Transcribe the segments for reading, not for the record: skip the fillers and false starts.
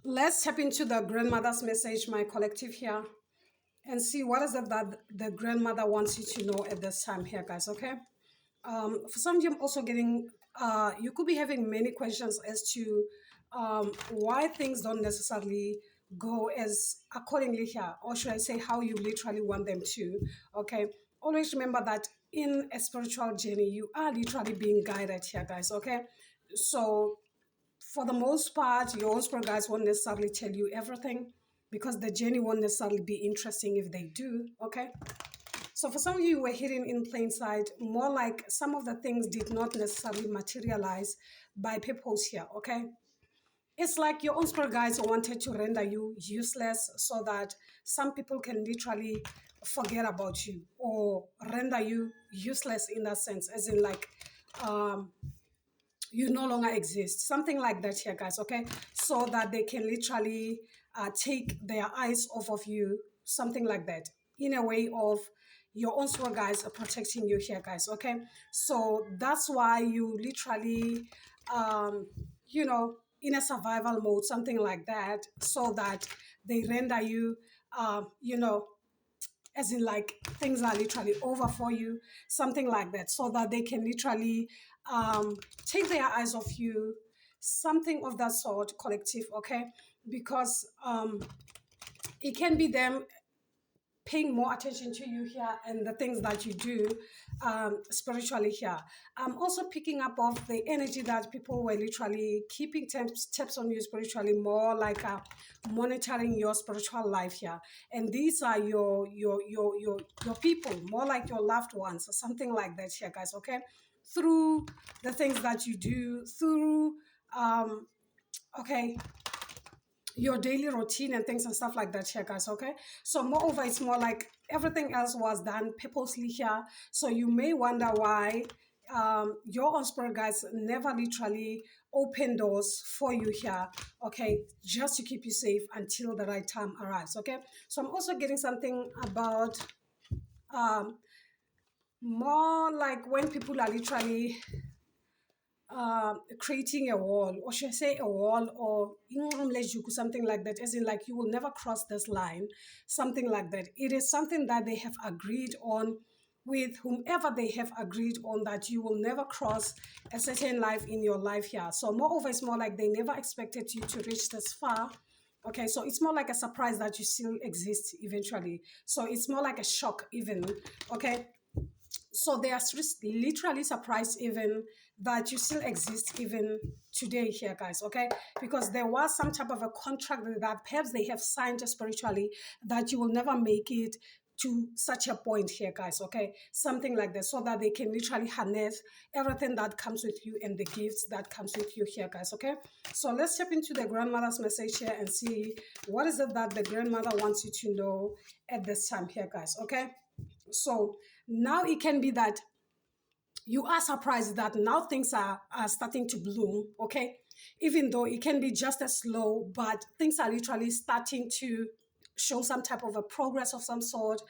Let's tap into the grandmother's message, my collective here, and see what is it that the grandmother wants you to know at this time here, guys. Okay. For some of you, I'm also getting, you could be having many questions as to why things don't necessarily go as accordingly here, or should I say, how you literally want them to. Okay. Always remember that in a spiritual journey, you are literally being guided here, guys. Okay. So for the most part, your own spirit guides won't necessarily tell you everything because the journey won't necessarily be interesting if they do. Okay. So for some of you were hidden in plain sight, more like some of the things did not necessarily materialize by purpose here. Okay. It's like your own spirit guides wanted to render you useless so that some people can literally forget about you or render you useless in that sense, as in like um, you no longer exist, something like that here, guys. Okay, so that they can literally take their eyes off of you, something like that, in a way of your own soul guys are protecting you here, guys. Okay, so that's why you literally um you know, in a survival mode, something like that, so that they render you you know, as in like things are literally over for you, something like that, so that they can literally take their eyes off you, something of that sort, collective. Okay, because it can be them paying more attention to you here and the things that you do spiritually here. I'm also picking up of the energy that people were literally keeping tabs on you spiritually, more like monitoring your spiritual life here. And these are your people, more like your loved ones or something like that here, guys. Okay, through the things that you do, through um, okay, your daily routine and things and stuff like that here, guys. Okay, so moreover, it's more like everything else was done purposely here, so you may wonder why your own spirit guides never literally open doors for you here. Okay, just to keep you safe until the right time arrives. Okay, so I'm also getting something about um more like when people are literally creating a wall, or should I say a wall, or something like that, as in like you will never cross this line, something like that. It is something that they have agreed on with whomever they have agreed on, that you will never cross a certain life in your life here. So moreover, it's more like they never expected you to reach this far. Okay, so it's more like a surprise that you still exist eventually. So it's more like a shock even. Okay, so they are literally surprised even that you still exist even today here, guys. Okay, because there was some type of a contract that perhaps they have signed spiritually, that you will never make it to such a point here, guys. Okay, something like that, so that they can literally harness everything that comes with you and the gifts that comes with you here, guys. Okay, so let's step into the grandmother's message here and see what is it that the grandmother wants you to know at this time here, guys. Okay, so now it can be that you are surprised that now things are starting to bloom. Okay, even though it can be just as slow, but things are literally starting to show some type of a progress of some sort.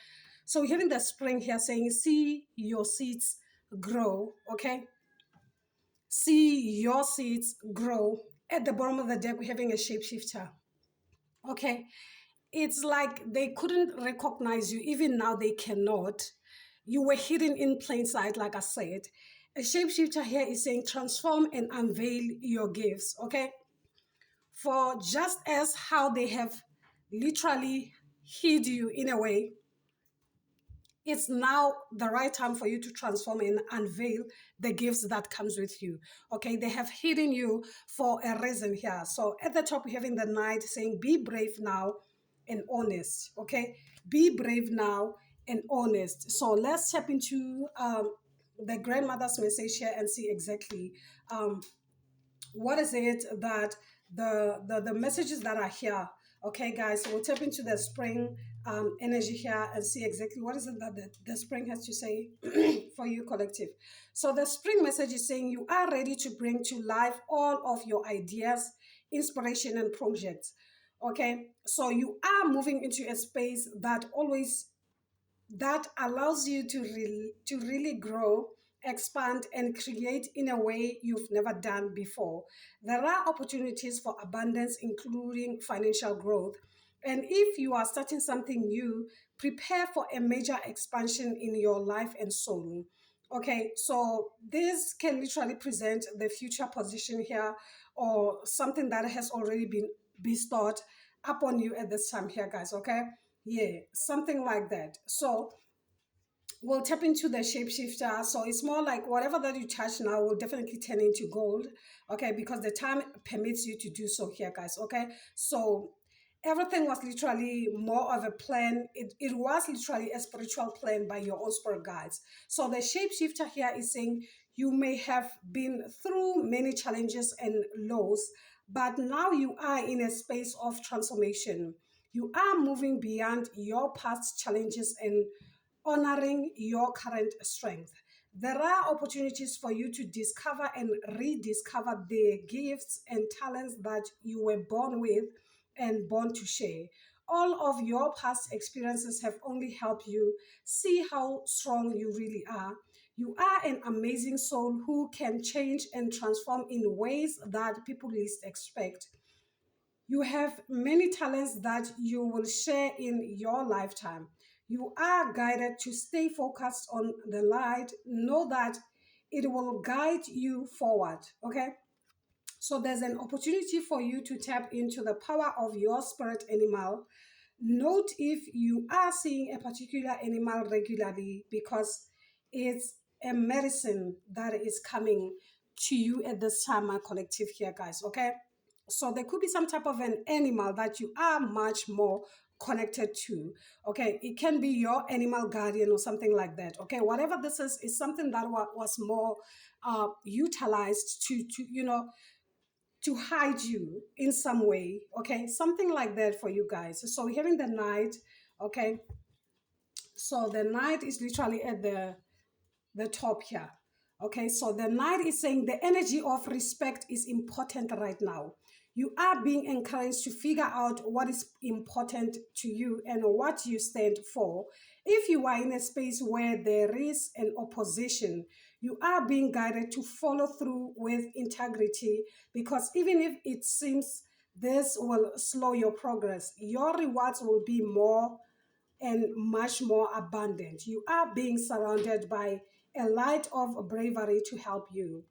So we're having the spring here saying, see your seeds grow. Okay, see your seeds grow. At the bottom of the deck, we're having a shapeshifter. Okay, it's like they couldn't recognize you. Even now, they cannot. You were hidden in plain sight, like I said. A shapeshifter here is saying transform and unveil your gifts. Okay, for just as how they have literally hid you in a way, it's now the right time for you to transform and unveil the gifts that comes with you. Okay, they have hidden you for a reason here. So at the top, we're having the knight saying, be brave now and honest. Okay, be brave now and honest. So let's step into the grandmother's message here and see exactly what is it that the messages that are here. Okay, guys, so we'll tap into the spring energy here and see exactly what is it that the spring has to say for you, collective. So the spring message is saying you are ready to bring to life all of your ideas, inspiration, and projects. Okay, so you are moving into a space that always that allows you to really grow expand, and create in a way you've never done before. There are opportunities for abundance, including financial growth. And if you are starting something new, prepare for a major expansion in your life and soul. Okay, so this can literally present the future position here, or something that has already been bestowed upon you at this time here, guys. Okay, yeah, something like that. So we'll tap into the shapeshifter. So it's more like whatever that you touch now will definitely turn into gold. Okay, because the time permits you to do so here, guys. Okay, so everything was literally more of a plan. It was literally a spiritual plan by your own spirit guides. So the shapeshifter here is saying you may have been through many challenges and lows, but now you are in a space of transformation. You are moving beyond your past challenges and honoring your current strength. There are opportunities for you to discover and rediscover the gifts and talents that you were born with and born to share. All of your past experiences have only helped you see how strong you really are. You are an amazing soul who can change and transform in ways that people least expect. You have many talents that you will share in your lifetime. You are guided to stay focused on the light. Know that it will guide you forward. Okay? So there's an opportunity for you to tap into the power of your spirit animal. Note if you are seeing a particular animal regularly, because it's a medicine that is coming to you at this time, my collective here, guys. Okay? So there could be some type of an animal that you are much more connected to. Okay, it can be your animal guardian or something like that. Okay, whatever this is something that was more utilized to to hide you in some way. Okay, something like that for you guys. So we're having the night. Okay, so the night is literally at the top here. Okay, so the knight is saying the energy of respect is important right now. You are being encouraged to figure out what is important to you and what you stand for. If you are in a space where there is an opposition, you are being guided to follow through with integrity, because even if it seems this will slow your progress, your rewards will be more and much more abundant. You are being surrounded by a light of bravery to help you.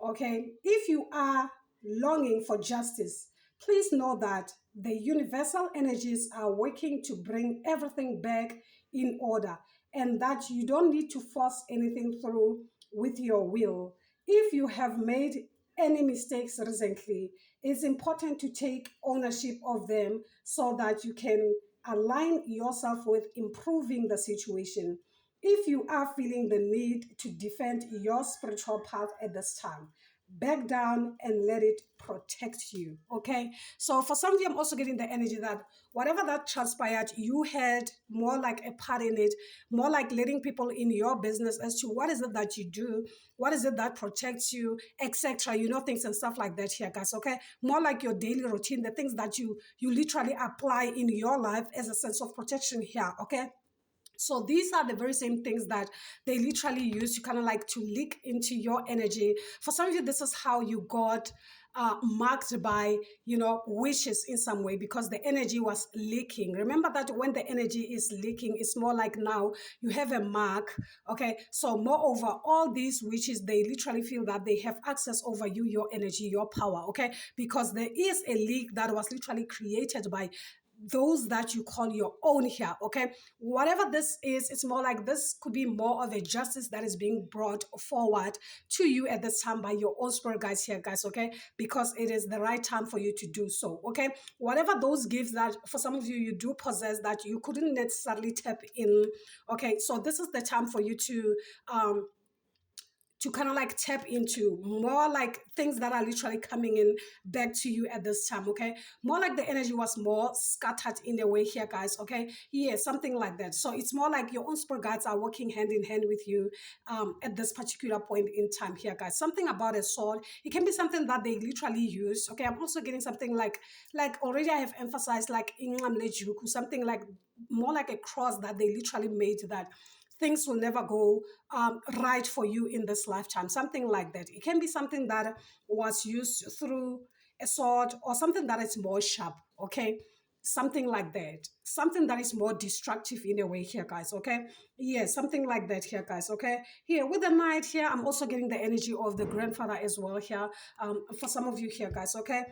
Okay, if you are longing for justice, please know that the universal energies are working to bring everything back in order, and that you don't need to force anything through with your will. If you have made any mistakes recently, it's important to take ownership of them so that you can align yourself with improving the situation. If you are feeling the need to defend your spiritual path at this time, back down and let it protect you. Okay, so for some of you, I'm also getting the energy that whatever that transpired, you had more like a part in it, more like letting people in your business as to what is it that you do, what is it that protects you, etc., things and stuff like that here, guys. Okay, more like your daily routine, the things that you literally apply in your life as a sense of protection here. Okay, so these are the very same things that they literally use to kind of like to leak into your energy. For some of you, this is how you got marked by, wishes in some way, because the energy was leaking. Remember that when the energy is leaking, it's more like now you have a mark. Okay, so moreover, all these witches, they literally feel that they have access over you, your energy, your power. Okay, because there is a leak that was literally created by those that you call your own here. Okay, whatever this is, it's more like this could be more of a justice that is being brought forward to you at this time by your own spirit guides here, guys. Okay, because it is the right time for you to do so. Okay, whatever those gifts that for some of you you do possess that you couldn't necessarily tap in. Okay, so this is the time for you to kind of like tap into more like things that are literally coming in back to you at this time. Okay, more like the energy was more scattered in a way here, guys. Okay, yeah, something like that. So it's more like your own spirit guides are working hand in hand with you at this particular point in time here, guys. Something about a sword, it can be something that they literally use. Okay, I'm also getting something like already I have emphasized, like something like more like a cross that they literally made, that things will never go right for you in this lifetime, something like that. It can be something that was used through a sword, or something that is more sharp, okay? Something like that, something that is more destructive in a way here, guys, okay? Yeah, something like that here, guys, okay? Here with the knight here, I'm also getting the energy of the grandfather as well here, for some of you here, guys, okay?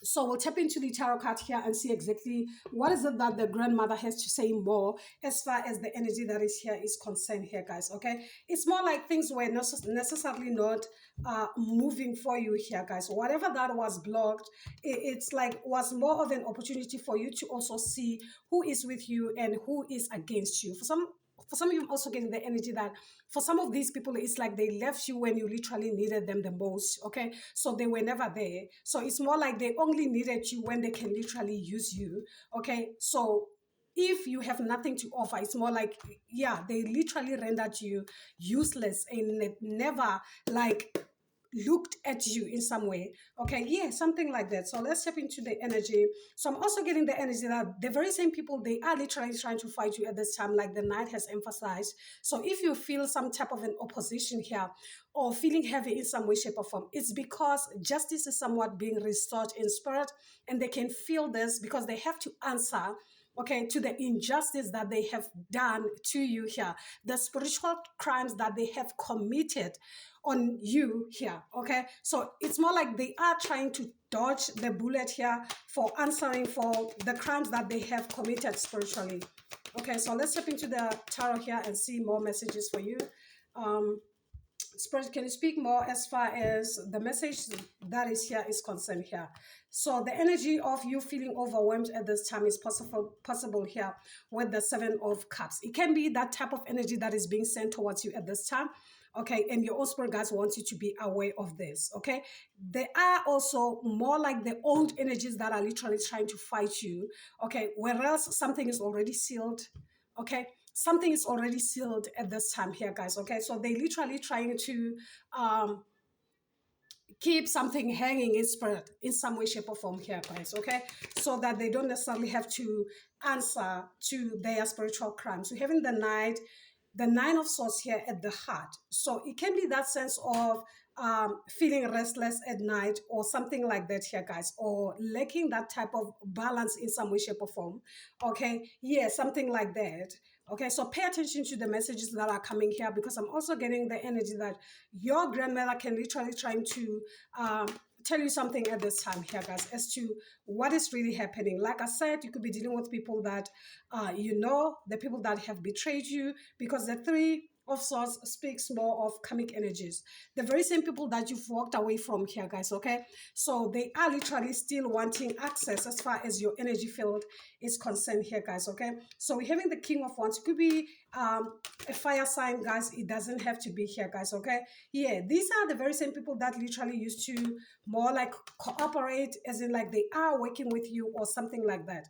So we'll tap into the tarot card here and see exactly what is it that the grandmother has to say more as far as the energy that is here is concerned here, guys, okay? It's more like things were not necessarily not moving for you here, guys. Whatever that was blocked, it's like was more of an opportunity for you to also see who is with you and who is against you. For some of you, I'm also getting the energy that for some of these people, it's like they left you when you literally needed them the most, okay? So they were never there. So it's more like they only needed you when they can literally use you, okay? So if you have nothing to offer, it's more like, yeah, they literally rendered you useless and never like looked at you in some way, okay? Yeah, something like that. So let's step into the energy. So I'm also getting the energy that the very same people, they are literally trying to fight you at this time, like the knight has emphasized. So if you feel some type of an opposition here, or feeling heavy in some way, shape, or form, it's because justice is somewhat being restored in spirit, and they can feel this because they have to answer, okay, to the injustice that they have done to you here, the spiritual crimes that they have committed on you here, okay? So it's more like they are trying to dodge the bullet here for answering for the crimes that they have committed spiritually. Okay, so let's step into the tarot here and see more messages for you. Spirit, can you speak more as far as the message that is here is concerned here? So the energy of you feeling overwhelmed at this time is possible here with the Seven of Cups. It can be that type of energy that is being sent towards you at this time, okay? And your own spirit guides want you to be aware of this, okay? There are also more like the old energies that are literally trying to fight you, okay? Whereas something is already sealed, okay? Something is already sealed at this time here, guys, okay? So they literally trying to keep something hanging in spirit in some way, shape, or form here, guys, okay? So that they don't necessarily have to answer to their spiritual crimes. So having the nine of swords here at the heart. So it can be that sense of feeling restless at night or something like that here, guys, or lacking that type of balance in some way, shape, or form, okay? Yeah, something like that. Okay, so pay attention to the messages that are coming here, because I'm also getting the energy that your grandmother can literally trying to tell you something at this time here, guys, as to what is really happening. Like I said, you could be dealing with people that, the people that have betrayed you, because the Three of Swords speaks more of karmic energies. The very same people that you've walked away from here, guys, okay? So they are literally still wanting access as far as your energy field is concerned here, guys, okay? So we're having the King of Wands. It could be a fire sign, guys. It doesn't have to be here, guys, okay? Yeah, these are the very same people that literally used to more like cooperate, as in like they are working with you or something like that.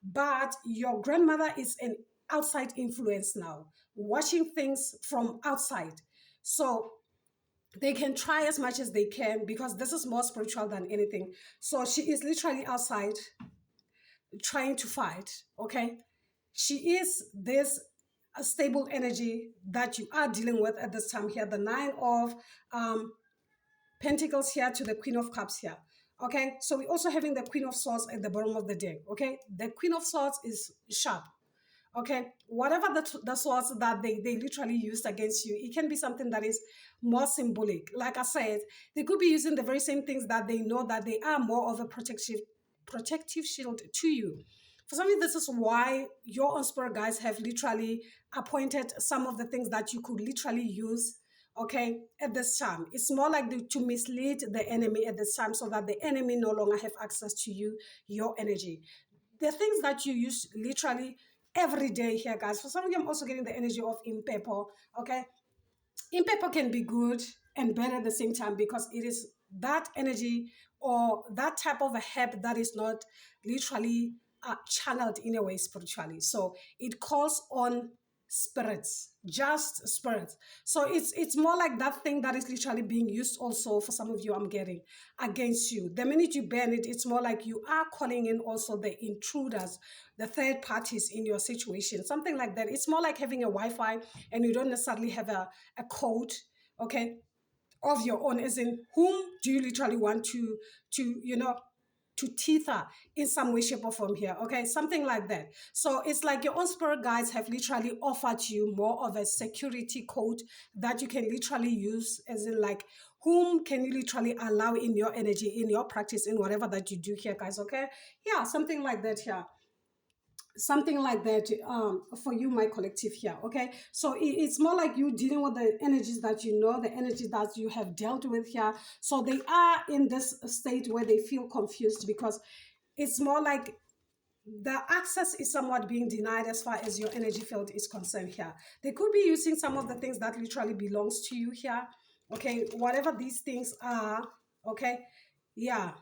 But your grandmother is an outside influence now, watching things from outside. So they can try as much as they can, because this is more spiritual than anything. So she is literally outside trying to fight, okay? She is this stable energy that you are dealing with at this time here. The Nine of Pentacles here to the Queen of Cups here. Okay, so we're also having the Queen of Swords at the bottom of the deck. Okay, the Queen of Swords is sharp. Okay, whatever the swords that they literally used against you, it can be something that is more symbolic. Like I said, they could be using the very same things that they know that they are more of a protective shield to you. For some reason, this is why your own spirit guides have literally appointed some of the things that you could literally use, okay, at this time. It's more like to mislead the enemy at this time, so that the enemy no longer have access to you, your energy. The things that you use literally every day here, guys. For some of you, I'm also getting the energy of impepo, okay? Impepo can be good and bad at the same time, because it is that energy or that type of a herb that is not literally channeled in a way spiritually. So it calls on spirits, just spirits. So it's more like that thing that is literally being used also for some of you, I'm getting, against you. The minute you ban it, it's more like you are calling in also the intruders, the third parties in your situation, something like that. It's more like having a Wi-Fi and you don't necessarily have a code, okay, of your own, as in whom do you literally want to to tether in some way, shape, or form here, okay, something like that. So it's like your own spirit guides have literally offered you more of a security code that you can literally use, as in like whom can you literally allow in your energy, in your practice, in whatever that you do here, guys, okay. Yeah, something like that here, something like that, for you, my collective here, okay. So it's more like you dealing with the energies that you know, the energy that you have dealt with here. So they are in this state where they feel confused, because it's more like the access is somewhat being denied as far as your energy field is concerned here. They could be using some of the things that literally belongs to you here, okay, whatever these things are, okay. Yeah,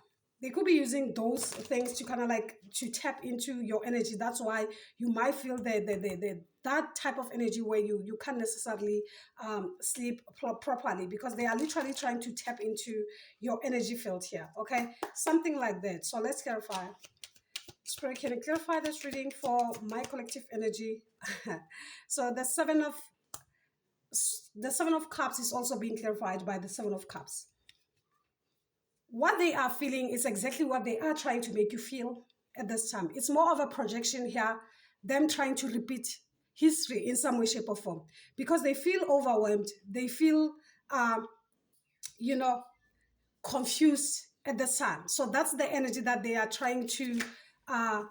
they could be using those things to kind of like to tap into your energy. That's why you might feel that type of energy where you can't necessarily sleep properly, because they are literally trying to tap into your energy field here, okay, something like that. So let's clarify. Spirit, can you clarify this reading for my collective energy? So the seven of cups is also being clarified by the seven of cups. What they are feeling is exactly what they are trying to make you feel at this time. It's more of a projection here, them trying to repeat history in some way, shape, or form, because they feel overwhelmed. They feel, you know, confused at the time. So that's the energy that they are trying uh,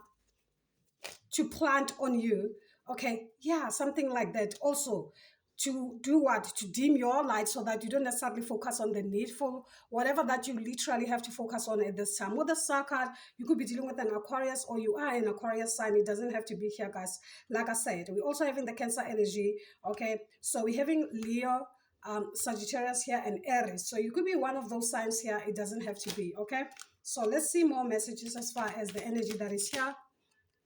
to plant on you, okay. Yeah, something like that. Also, to do what? To dim your light so that you don't necessarily focus on the needful, whatever that you literally have to focus on at this time. With the star card, you could be dealing with an Aquarius, or you are an Aquarius sign. It doesn't have to be here, guys. Like I said, we're also having the Cancer energy, okay. So we're having Leo, Sagittarius here, and Aries. So you could be one of those signs here. It doesn't have to be, okay. So let's see more messages as far as the energy that is here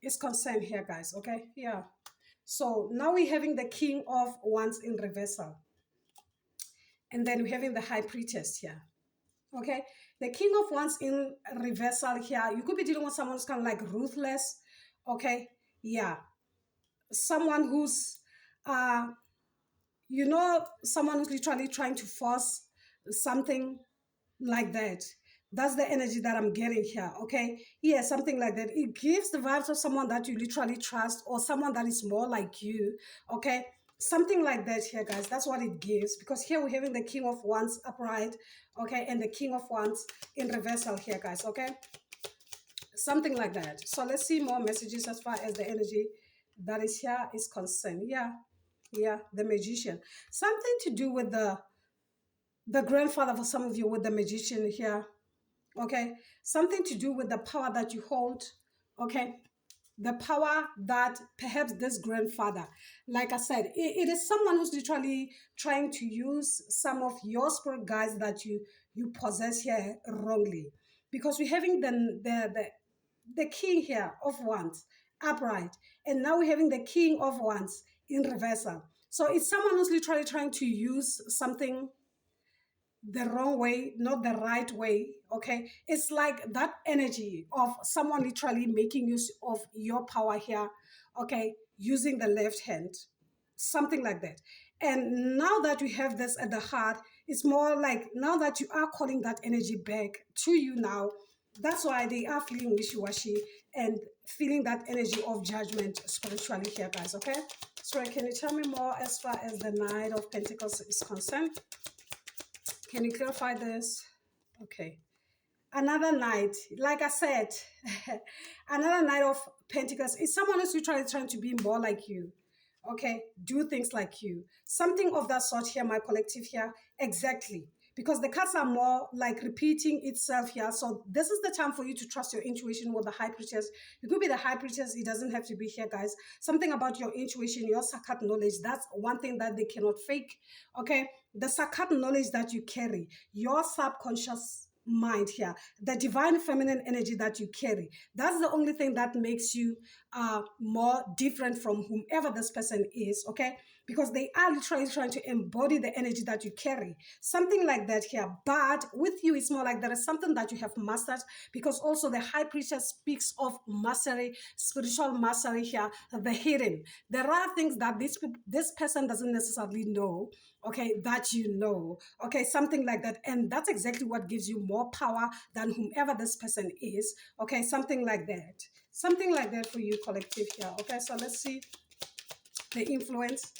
is concerned here, guys, okay. Yeah, so now we're having the King of Wands in reversal, and then we're having the High Priestess here, okay. The King of Wands in reversal here, you could be dealing with someone who's kind of like ruthless, okay. Yeah, someone who's someone who's literally trying to force something like that. That's the energy that I'm getting here, okay. Yeah, something like that. It gives the vibes of someone that you literally trust, or someone that is more like you, okay, something like that here, guys. That's what it gives, because here we're having the King of Wands upright, okay, and the King of Wands in reversal here, guys, okay, something like that. So let's see more messages as far as the energy that is here is concerned. Yeah, yeah, the Magician, something to do with the grandfather for some of you, with the Magician here, okay, something to do with the power that you hold, okay, the power that perhaps this grandfather, like I said, it is someone who's literally trying to use some of your spirit guides that you possess here wrongly, because we're having the King here of Wands upright, and now we're having the King of Wands in reversal. So it's someone who's literally trying to use something the wrong way, not the right way, okay. It's like that energy of someone literally making use of your power here, okay, using the left hand, something like that. And now that we have this at the heart, it's more like now that you are calling that energy back to you now, that's why they are feeling wishy-washy and feeling that energy of judgment spiritually here, guys, okay. So can you tell me more as far as the Knight of Pentacles is concerned? Can you clarify this? Okay. Another knight, like I said, another Knight of Pentacles is someone who's literally trying to be more like you. Okay, do things like you. Something of that sort here, my collective here. Exactly. Because the cards are more like repeating itself here. So this is the time for you to trust your intuition with the High Priestess. It could be the High Priestess. It doesn't have to be here, guys. Something about your intuition, your Sakat knowledge. That's one thing that they cannot fake. Okay. The Sakat knowledge that you carry, your subconscious mind here, the divine feminine energy that you carry. That's the only thing that makes you more different from whomever this person is, okay? Because they are literally trying to embody the energy that you carry, something like that here. But with you, it's more like there is something that you have mastered, because also the high priestess speaks of mastery, spiritual mastery here, the hidden. There are things that this person doesn't necessarily know, okay, that you know, okay, something like that. And that's exactly what gives you more power than whomever this person is, okay, something like that. Something like that for you, collective here, okay? So let's see the influence.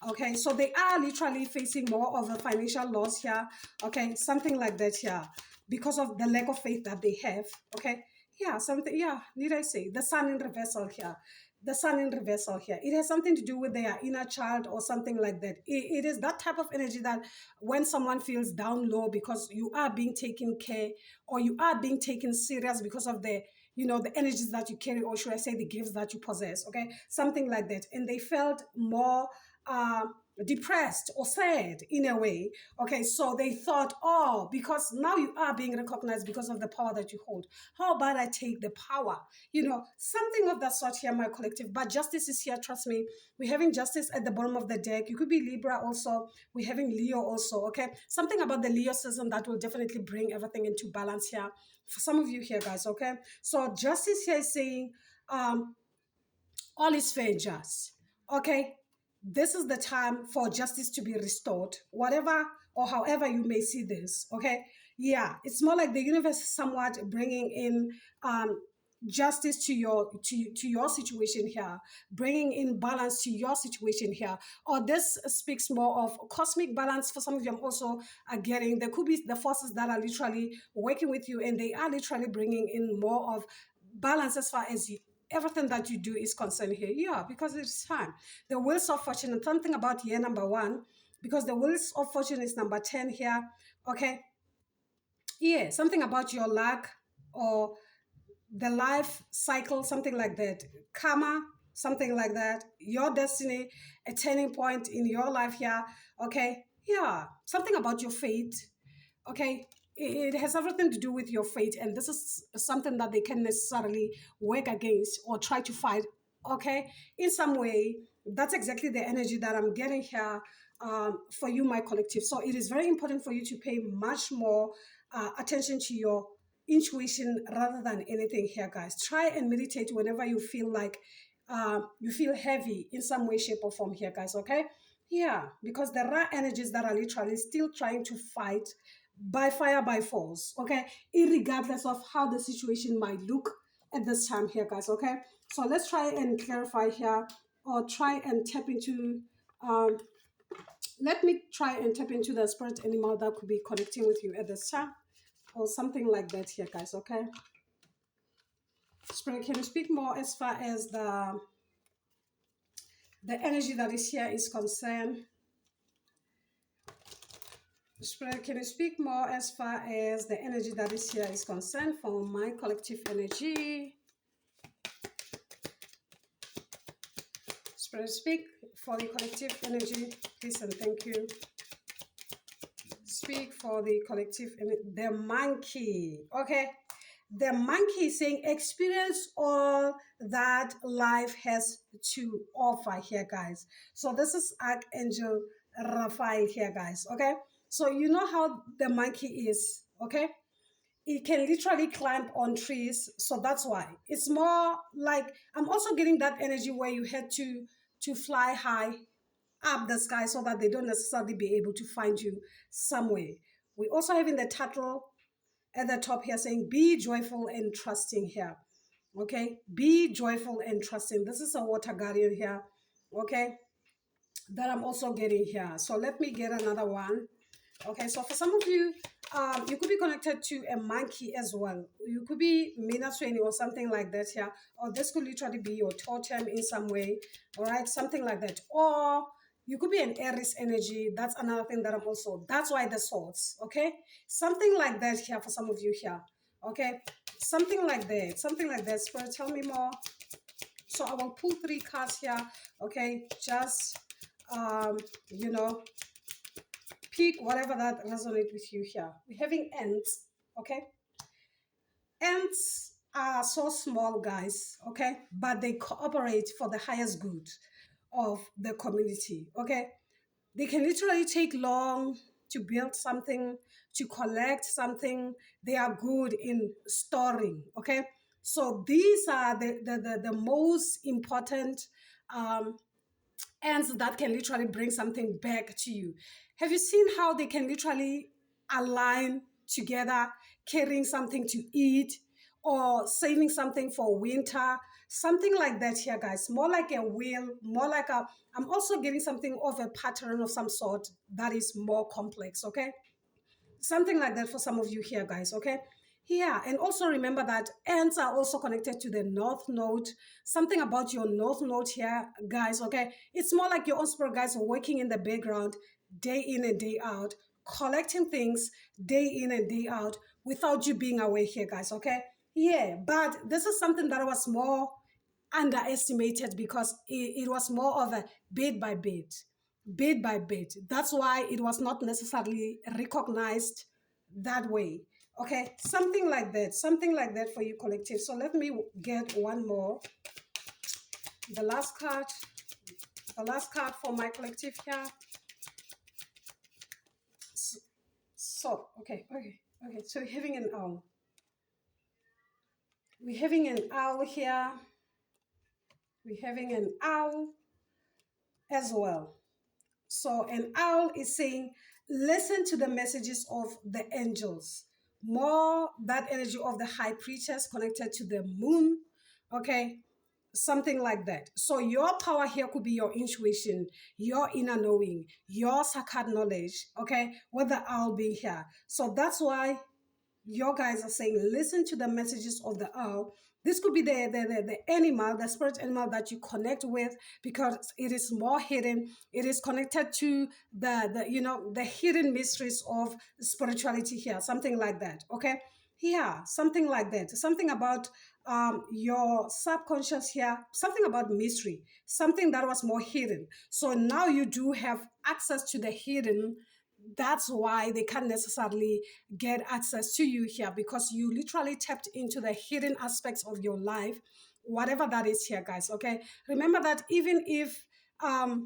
Okay, so they are literally facing more of a financial loss here, okay, something like that here, because of the lack of faith that they have, okay. Yeah, something, yeah, need I say, the sun in reversal here, the sun in reversal here, it has something to do with their inner child or something like that. It is that type of energy that when someone feels down low because you are being taken care, or you are being taken serious because of the, you know, the energies that you carry, or should I say the gifts that you possess, okay, something like that. And they felt more uh, depressed or sad in a way, okay. So they thought, oh, because now you are being recognized because of the power that you hold, how about I take the power, you know, something of that sort here, my collective. But justice is here, trust me. We're having justice at the bottom of the deck. You could be Libra also, we're having Leo also, okay. Something about the Leo season that will definitely bring everything into balance here for some of you here, guys, okay. So justice here is saying all is fair and just, okay. This is the time for justice to be restored, whatever or however you may see this, okay. Yeah, it's more like the universe is somewhat bringing in justice to your situation here, bringing in balance to your situation here. Or this speaks more of cosmic balance for some of you. I'm also getting, there could be the forces that are literally working with you, and they are literally bringing in more of balance as far as you, everything that you do is concerned here. Yeah, because it's time. The wheels of fortune, and something about year number 1, because the wheels of fortune is number 10 here, okay. Yeah, something about your luck or the life cycle, something like that, karma, something like that, your destiny, a turning point in your life here, okay. Yeah, something about your fate, okay. It has everything to do with your fate, and this is something that they can necessarily work against or try to fight, okay, in some way. That's exactly the energy that I'm getting here for you, my collective. So it is very important for you to pay much more attention to your intuition rather than anything here, guys. Try and meditate whenever you feel like you feel heavy in some way, shape, or form here, guys, okay. Yeah, because there are energies that are literally still trying to fight by fire, by force, okay, irregardless of how the situation might look at this time here, guys, okay. So let's try and clarify here, or try and tap into um let me try and tap into the spirit animal that could be connecting with you at this time, or something like that here, guys, okay. Spirit, can you speak more as far as the energy that is here is concerned? Spirit, can you speak more as far as the energy that is here is concerned for my collective energy? Spirit, speak for the collective energy, please and thank you. Speak for the collective energy. The monkey, okay. The monkey is saying experience all that life has to offer here, guys. So this is Archangel Raphael here, guys, okay. So you know how the monkey is, okay. It can literally climb on trees, so that's why it's more like, I'm also getting that energy where you had to fly high up the sky so that they don't necessarily be able to find you somewhere. We also having the title at the top here saying be joyful and trusting here, okay. Be joyful and trusting. This is a water guardian here, okay, that I'm also getting here. So let me get another one. Okay, so for some of you, you could be connected to a monkey as well. You could be Mina training or something like that here. Or this could literally be your totem in some way. All right, something like that. Or you could be an Aries energy. That's another thing that I'm also, that's why the swords, okay? Something like that here for some of you here, okay? Something like that, something like that. Spirit, tell me more. So I will pull 3 cards here, okay? Just, you know, pick whatever that resonates with you here. We're having ants, okay? Ants are so small, guys, okay? But they cooperate for the highest good of the community, okay? They can literally take long to build something, to collect something. They are good in storing, okay? So these are the most important um, ants that can literally bring something back to you. Have you seen how they can literally align together, carrying something to eat or saving something for winter? Something like that here, guys. More like a wheel, more like a, I'm also getting something of a pattern of some sort that is more complex, okay? Something like that for some of you here, guys, okay? Yeah, and also remember that ants are also connected to the north node. Something about your north node here, guys, okay? It's more like your own spirit guys are working in the background day in and day out, collecting things day in and day out without you being aware here, guys, okay? Yeah, but this is something that was more underestimated because it was more of a bit by bit, bit by bit. That's why it was not necessarily recognized that way. Okay, something like that for you, collective. So let me get one more. The last card, the last card for my collective here. So okay. So we're having an owl. We're having an owl here. We're having an owl as well. So an owl is saying, listen to the messages of the angels. More that energy of the high priestess connected to the moon. Okay. Something like that. So your power here could be your intuition, your inner knowing, your sacred knowledge. Okay. With the owl being here. So that's why your guys are saying, listen to the messages of the owl. This could be the animal, the spirit animal that you connect with, because it is more hidden. It is connected to the hidden mysteries of spirituality here, something like that. Okay. Yeah, something like that. Something about your subconscious here, something about mystery, something that was more hidden. So now you do have access to the hidden. That's why they can't necessarily get access to you here, because you literally tapped into the hidden aspects of your life, whatever that is here, guys. Okay, remember that even if a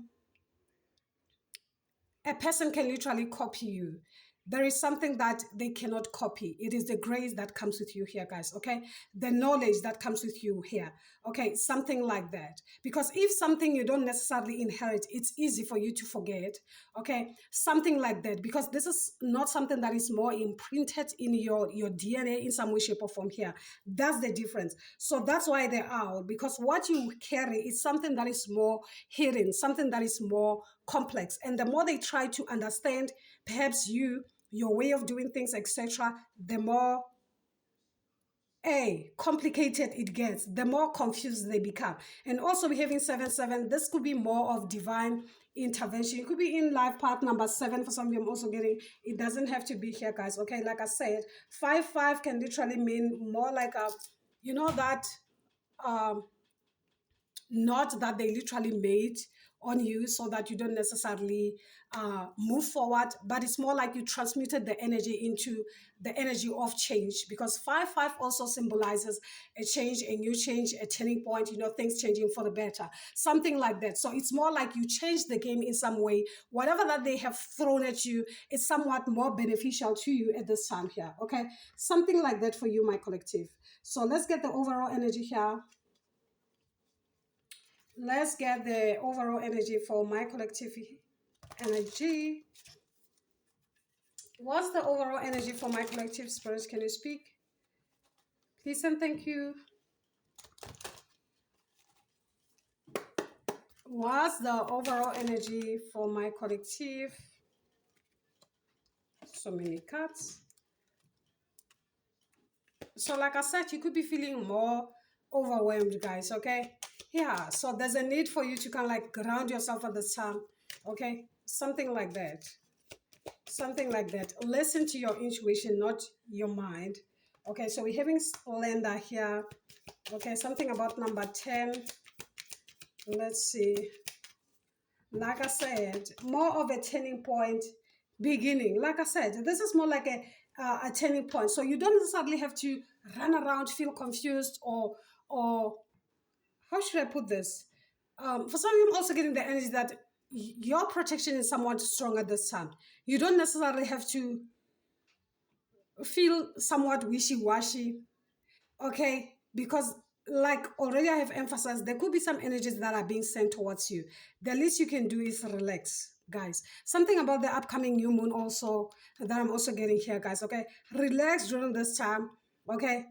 person can literally copy you, there is something that they cannot copy. It is the grace that comes with you here, guys. Okay, the knowledge that comes with you here. Okay, something like that. Because if something you don't necessarily inherit, it's easy for you to forget. Okay, something like that. Because this is not something that is more imprinted in your DNA in some way, shape, or form here. That's the difference. So that's why they are, because what you carry is something that is more hidden, something that is more complex. And the more they try to understand, perhaps your way of doing things, etc., the more complicated it gets, the more confused they become. And also we having 7-7, this could be more of divine intervention. It could be in life path number 7 for some of you. I'm also getting, it doesn't have to be here, guys. Okay, like I said, 5-5 can literally mean more like a, that um not that they literally made on you so that you don't necessarily move forward, but it's more like you transmuted the energy into the energy of change, because 5-5 also symbolizes a change, a new change, a turning point, things changing for the better, something like that. So it's more like you change the game in some way. Whatever that they have thrown at you is somewhat more beneficial to you at this time here. Okay, something like that for you, my collective. So let's get the overall energy here. Let's get the overall energy for my collective energy. What's the overall energy for my collective spirits? Can you speak? Please and thank you. What's the overall energy for my collective? So many cards. So like I said, you could be feeling more overwhelmed, guys, okay? Yeah, so there's a need for you to kind of like ground yourself at this time, okay? Something like that. Something like that. Listen to your intuition, not your mind. Okay, so we're having splendor here. Okay, something about number 10. Let's see. Like I said, more of a turning point beginning. Like I said, this is more like a turning point. So you don't necessarily have to run around, feel confused, or how should I put this? For some of you, I'm also getting the energy that your protection is somewhat stronger this time. You don't necessarily have to feel somewhat wishy-washy, okay? Because like already I have emphasized, there could be some energies that are being sent towards you. The least you can do is relax, guys. Something about the upcoming new moon also that I'm also getting here, guys, okay? Relax during this time, okay?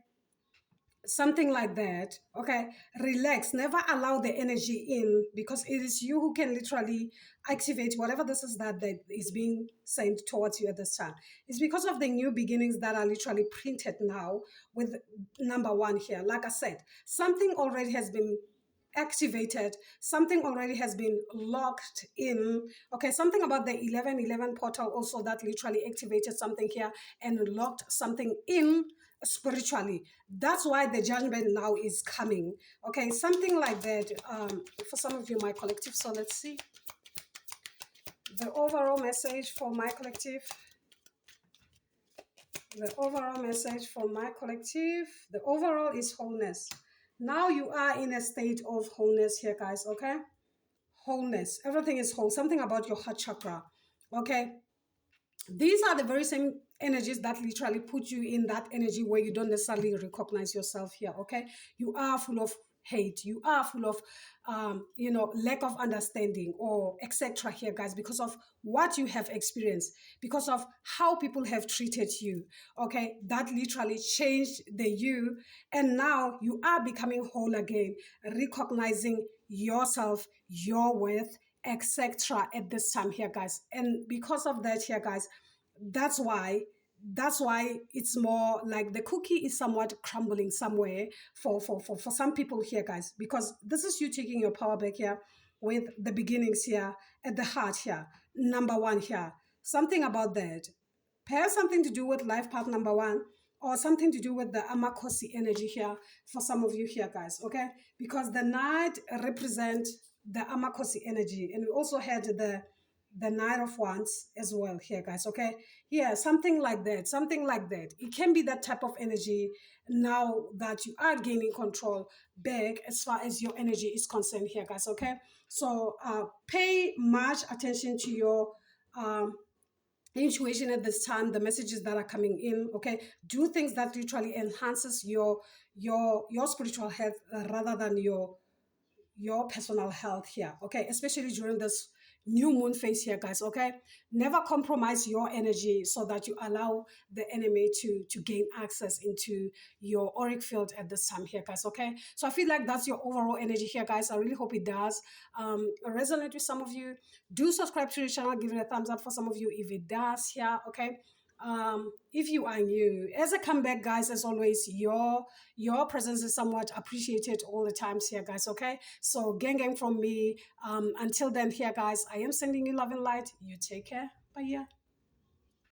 Something like that, okay? Relax, never allow the energy in, because it is you who can literally activate whatever this is that is being sent towards you at this time. It's because of the new beginnings that are literally printed now with number one here. Like I said, something already has been activated, something already has been locked in, okay? Something about the 1111 portal also that literally activated something here and locked something in spiritually. That's why the judgment now is coming, okay? Something like that, for some of you, my collective. So let's see the overall message for my collective. The overall message for my collective, the overall is wholeness. Now you are in a state of wholeness here, guys, okay? Wholeness, everything is whole. Something about your heart chakra, okay? These are the very same energies that literally put you in that energy where you don't necessarily recognize yourself here, okay? You are full of hate, you are full of lack of understanding or etc here, guys, because of what you have experienced, because of how people have treated you, okay? That literally changed the you, and now you are becoming whole again, recognizing yourself, your worth, etc at this time here, guys. And because of that here, guys, that's why it's more like the cookie is somewhat crumbling somewhere for some people here, guys, because this is you taking your power back here with the beginnings here at the heart here, number one here. Something about that perhaps something to do with life path number one, or something to do with the amakosi energy here for some of you here, guys, okay? Because the knight represent the amakosi energy, and we also had the Knight of Wands as well here, guys, okay? Yeah, something like that, something like that. It can be that type of energy now that you are gaining control back as far as your energy is concerned here, guys, okay? So pay much attention to your intuition at this time, the messages that are coming in, okay? Do things that literally enhances your spiritual health rather than your personal health here, okay? Especially during this new moon phase here, guys, okay? Never compromise your energy so that you allow the enemy to gain access into your auric field at this time here, guys, okay? So I feel like that's your overall energy here, guys. I really hope it does resonate with some of you. Do subscribe to the channel, give it a thumbs up for some of you if it does here, okay? If you are new, as a comeback, guys, as always, your presence is somewhat appreciated all the times here, guys, okay? So gang from me. Until then here, guys, I am sending you love and light. You take care. Bye. Yeah.